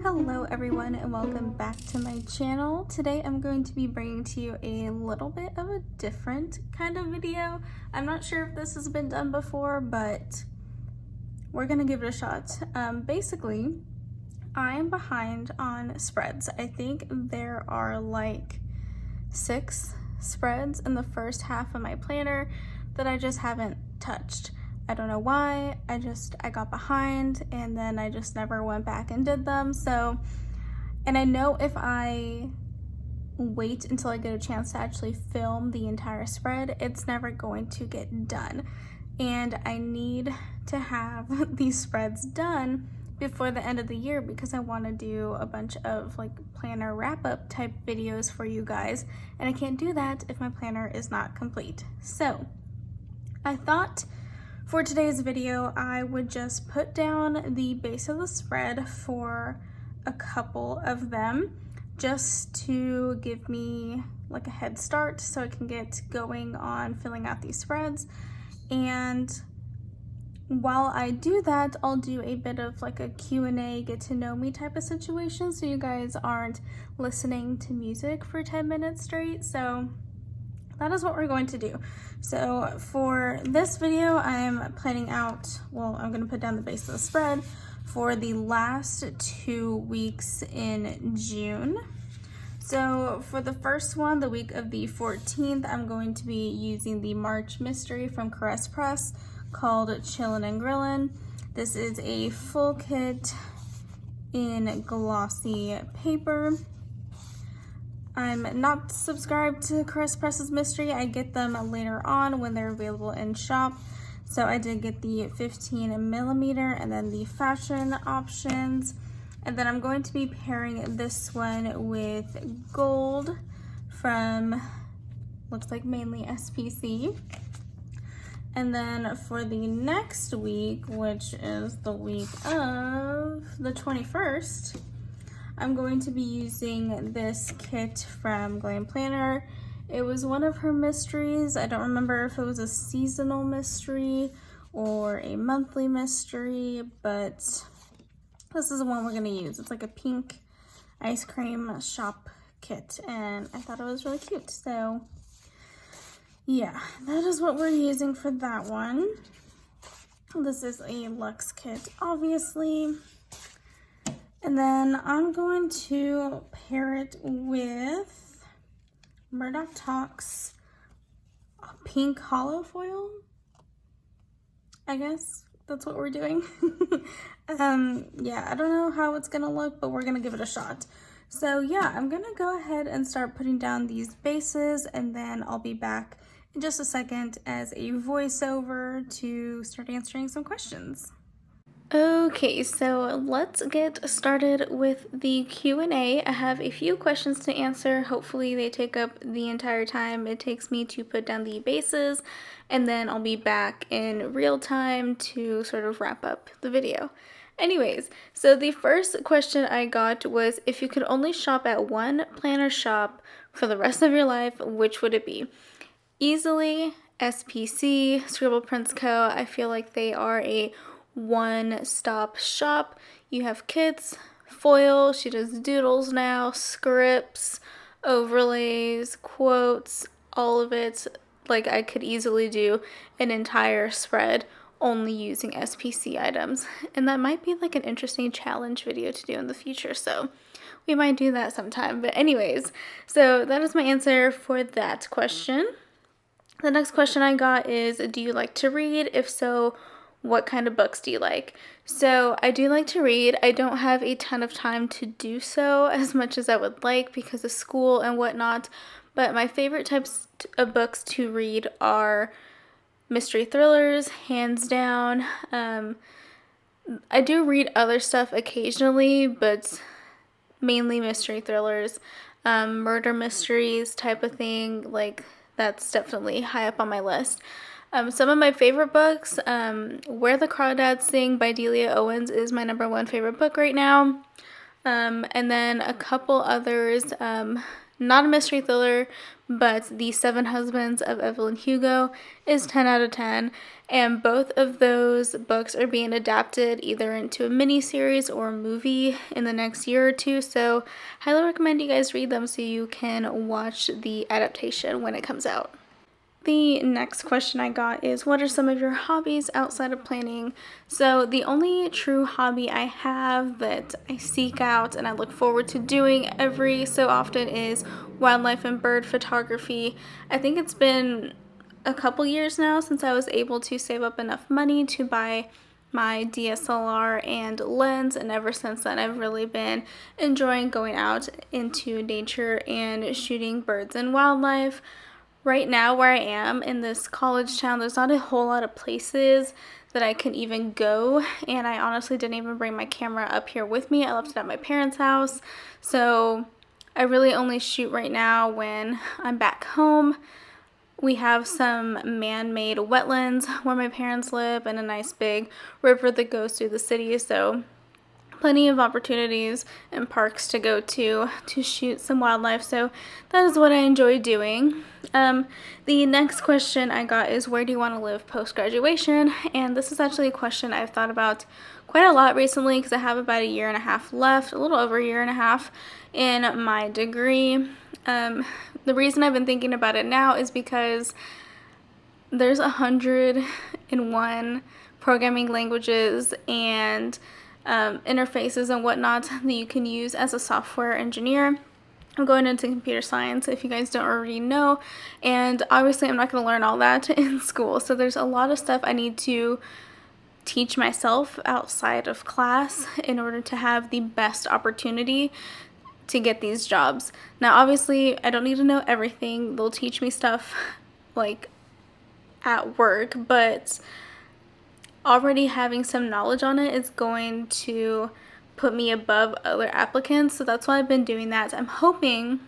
Hello everyone and welcome back to my channel. Today I'm going to be bringing to you a little bit of a different kind of video. I'm not sure if this has been done before, but we're gonna give it a shot. Basically, I'm behind on spreads. I think there are like 6 spreads in the first half of my planner that I just haven't touched. I don't know why, I got behind and then I just never went back and did them. And I know if I wait until I get a chance to actually film the entire spread, it's never going to get done. And I need to have these spreads done before the end of the year because I want to do a bunch of like planner wrap-up type videos for you guys, and I can't do that if my planner is not complete. So I thought for today's video, I would just put down the base of the spread for a couple of them just to give me like a head start so I can get going on filling out these spreads. And while I do that, I'll do a bit of like a Q&A, get to know me type of situation so you guys aren't listening to music for 10 minutes straight. So that is what we're going to do. So for this video, I'm planning out, I'm going to put down the base of the spread for the last 2 weeks in June. So for the first one, the week of the 14th, I'm going to be using the March mystery from Caress Press called Chillin' and Grillin'. This is a full kit in glossy paper. I'm not subscribed to Caress Press's mystery. I get them later on when they're available in shop. So I did get the 15mm and then the fashion options. And then I'm going to be pairing this one with gold from, looks like mainly SPC. And then for the next week, which is the week of the 21st, I'm going to be using this kit from Glam Planner. It was one of her mysteries. I don't remember if it was a seasonal mystery or a monthly mystery, but this is the one we're gonna use. It's like a pink ice cream shop kit, and I thought it was really cute. So yeah, that is what we're using for that one. This is a luxe kit, obviously. And then I'm going to pair it with Murdoch Talks pink hollow foil. I guess that's what we're doing. Yeah, I don't know how it's gonna look, but we're gonna give it a shot. So yeah, I'm gonna go ahead and start putting down these bases, and then I'll be back in just a second as a voiceover to start answering some questions. Okay, so let's get started with the Q&A. I have a few questions to answer. Hopefully they take up the entire time it takes me to put down the bases, and then I'll be back in real time to sort of wrap up the video. Anyways, so the first question I got was, if you could only shop at one planner shop for the rest of your life, which would it be? Easily SPC, Scribble Prints Co. I feel like they are a one-stop shop. You have kits, foil, she does doodles now, scripts, overlays, quotes, all of it. Like, I could easily do an entire spread only using SPC items, and that might be like an interesting challenge video to do in the future, so we might do that sometime. But anyways, so that is my answer for that question. The next question I got is, do you like to read? If so, what kind of books do you like? So I do like to read. I don't have a ton of time to do so as much as I would like because of school and whatnot, but my favorite types of books to read are mystery thrillers, hands down. I do read other stuff occasionally, but mainly mystery thrillers, murder mysteries type of thing. Like, that's definitely high up on my list. Some of my favorite books, Where the Crawdads Sing by Delia Owens is my #1 favorite book right now. And then a couple others, Not a mystery thriller, but The Seven Husbands of Evelyn Hugo is 10 out of 10. And both of those books are being adapted either into a mini-series or a movie in the next year or two. So highly recommend you guys read them so you can watch the adaptation when it comes out. The next question I got is, what are some of your hobbies outside of planning? So the only true hobby I have that I seek out and I look forward to doing every so often is wildlife and bird photography. I think it's been a couple years now since I was able to save up enough money to buy my DSLR and lens, and ever since then I've really been enjoying going out into nature and shooting birds and wildlife. Right now, where I am in this college town, there's not a whole lot of places that I can even go, and I honestly didn't even bring my camera up here with me. I left it at my parents' house, so I really only shoot right now when I'm back home. We have some man-made wetlands where my parents live and a nice big river that goes through the city, so plenty of opportunities and parks to go to shoot some wildlife, so that is what I enjoy doing. The next question I got is, where do you want to live post-graduation? And this is actually a question I've thought about quite a lot recently because I have about a year and a half left, a little over a year and a half in my degree. The reason I've been thinking about it now is because there's 101 programming languages and interfaces and whatnot that you can use as a software engineer. I'm going into computer science, if you guys don't already know, and obviously I'm not going to learn all that in school, so there's a lot of stuff I need to teach myself outside of class in order to have the best opportunity to get these jobs. Now obviously I don't need to know everything. They'll teach me stuff like at work, but already having some knowledge on it is going to put me above other applicants, so that's why I've been doing that. I'm hoping,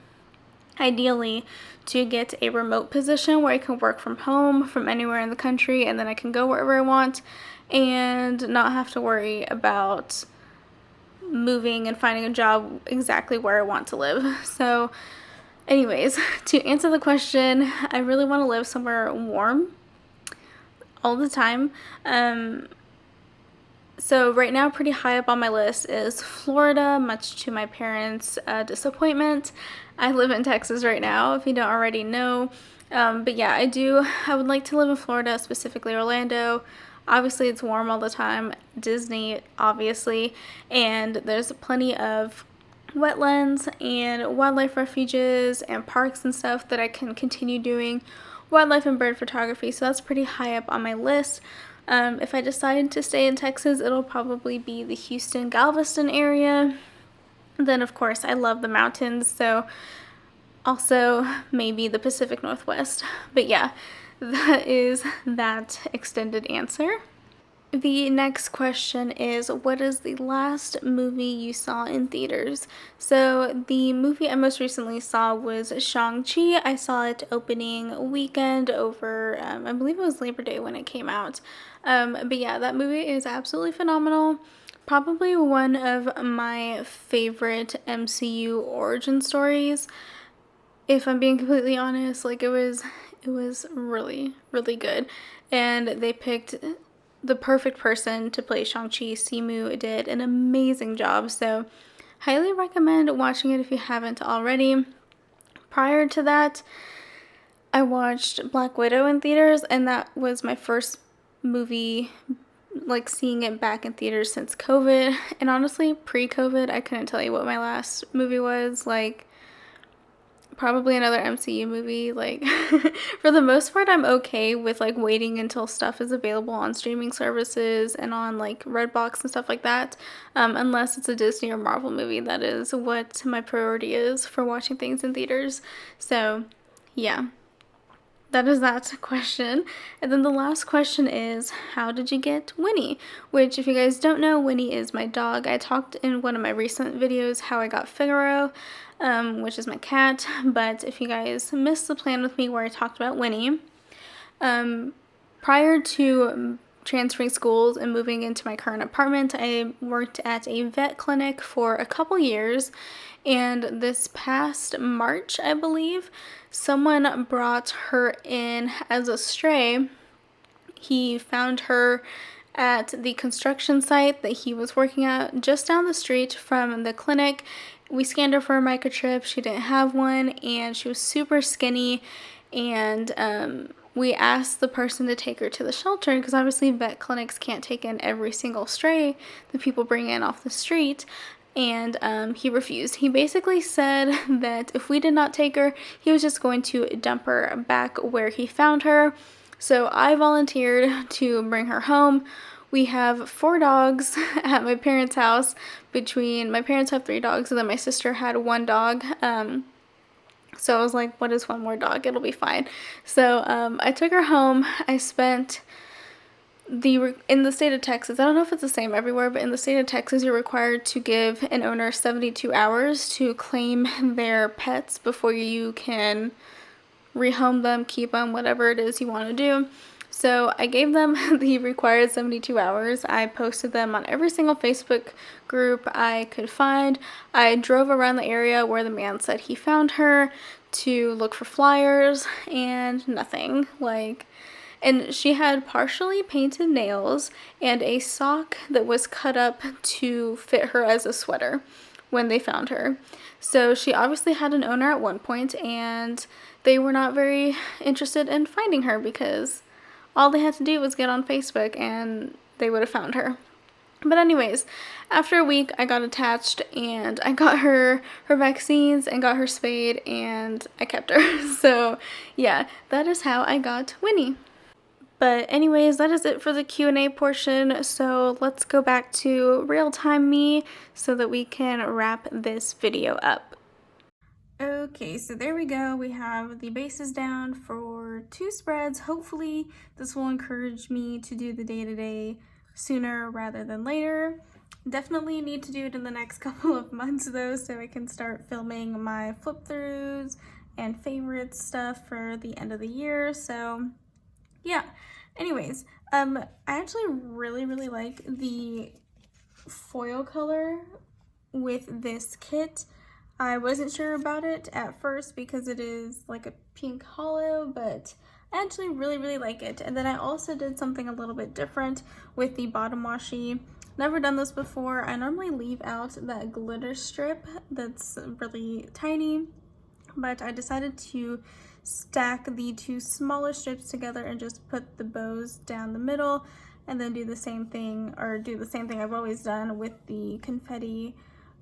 ideally, to get a remote position where I can work from home from anywhere in the country, and then I can go wherever I want and not have to worry about moving and finding a job exactly where I want to live. So anyways, to answer the question, I really want to live somewhere warm all the time. So right now, pretty high up on my list is Florida, much to my parents' disappointment. I live in Texas right now, if you don't already know. But yeah, I would like to live in Florida, specifically Orlando. Obviously, it's warm all the time. Disney, obviously. And there's plenty of wetlands and wildlife refuges and parks and stuff that I can continue doing wildlife and bird photography. So that's pretty high up on my list. If I decide to stay in Texas, it'll probably be the Houston, Galveston area. Then, of course, I love the mountains, so also maybe the Pacific Northwest. But yeah, that is that extended answer. The next question is, what is the last movie you saw in theaters? So the movie I most recently saw was Shang-Chi. I saw it opening weekend over, I believe it was Labor Day when it came out. But yeah, that movie is absolutely phenomenal. Probably one of my favorite MCU origin stories. If I'm being completely honest, like it was really, really good. And they picked the perfect person to play Shang-Chi. Simu did an amazing job, so highly recommend watching it if you haven't already. Prior to that, I watched Black Widow in theaters, and that was my first movie, like seeing it back in theaters since COVID. And honestly, pre-COVID, I couldn't tell you what my last movie was. Like, probably another MCU movie. Like, for the most part, I'm okay with like waiting until stuff is available on streaming services and on like Redbox and stuff like that, unless it's a Disney or Marvel movie. That is what my priority is for watching things in theaters. So yeah, that is that question. And then the last question is, how did you get Winnie? Which, if you guys don't know, Winnie is my dog. I talked in one of my recent videos how I got Figaro, which is my cat. But if you guys missed the plan with me where I talked about Winnie, prior to transferring schools and moving into my current apartment, I worked at a vet clinic for a couple years, and this past March, I believe, someone brought her in as a stray. He found her at the construction site that he was working at just down the street from the clinic. We scanned her for a microchip. She didn't have one, and she was super skinny, and we asked the person to take her to the shelter because obviously vet clinics can't take in every single stray that people bring in off the street, and he refused. He basically said that if we did not take her, he was just going to dump her back where he found her. So I volunteered to bring her home. We have 4 dogs at my parents' house. My parents have 3 dogs, and then my sister had 1 dog. So I was like, what is 1 more dog? It'll be fine. So I took her home. I spent in the state of Texas, I don't know if it's the same everywhere, but in the state of Texas, you're required to give an owner 72 hours to claim their pets before you can rehome them, keep them, whatever it is you want to do. So I gave them the required 72 hours. I posted them on every single Facebook group I could find. I drove around the area where the man said he found her to look for flyers, and nothing. And she had partially painted nails and a sock that was cut up to fit her as a sweater when they found her. So she obviously had an owner at one point, and they were not very interested in finding her because all they had to do was get on Facebook and they would have found her. But anyways, after a week, I got attached and I got her vaccines and got her spayed, and I kept her. So yeah, that is how I got Winnie. But anyways, that is it for the Q&A portion, so let's go back to real-time me so that we can wrap this video up. Okay, so there we go. We have the bases down for 2 spreads. Hopefully this will encourage me to do the day-to-day sooner rather than later. Definitely need to do it in the next couple of months though, so I can start filming my flip-throughs and favorite stuff for the end of the year. So yeah, anyways, I actually really like the foil color with this kit. I wasn't sure about it at first because it is like a pink hollow, but I actually really like it. And then I also did something a little bit different with the bottom washi. Never done this before. I normally leave out that glitter strip that's really tiny, but I decided to stack the 2 smaller strips together and just put the bows down the middle, and then do the same thing I've always done with the confetti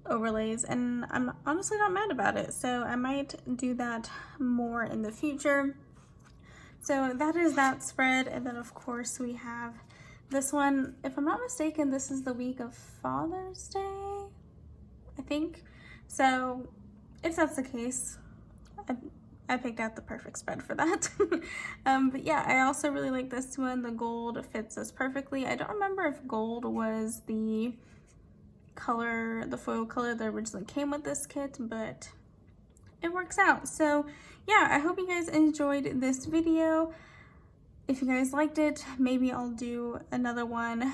overlays, and I'm honestly not mad about it, so I might do that more in the future. So that is that spread, and then of course we have this one. If I'm not mistaken, this is the week of Father's Day, I think. So if that's the case, I picked out the perfect spread for that. But yeah, I also really like this one. The gold fits us perfectly. I don't remember if gold was the color, the foil color that originally came with this kit, but it works out. So yeah, I hope you guys enjoyed this video. If you guys liked it, maybe I'll do another one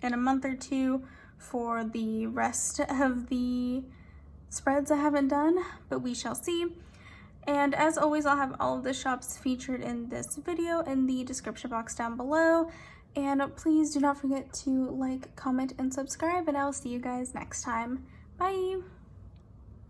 in a month or 2 for the rest of the spreads I haven't done, but we shall see. And as always, I'll have all of the shops featured in this video in the description box down below. And please do not forget to like, comment, and subscribe, and I'll see you guys next time. Bye!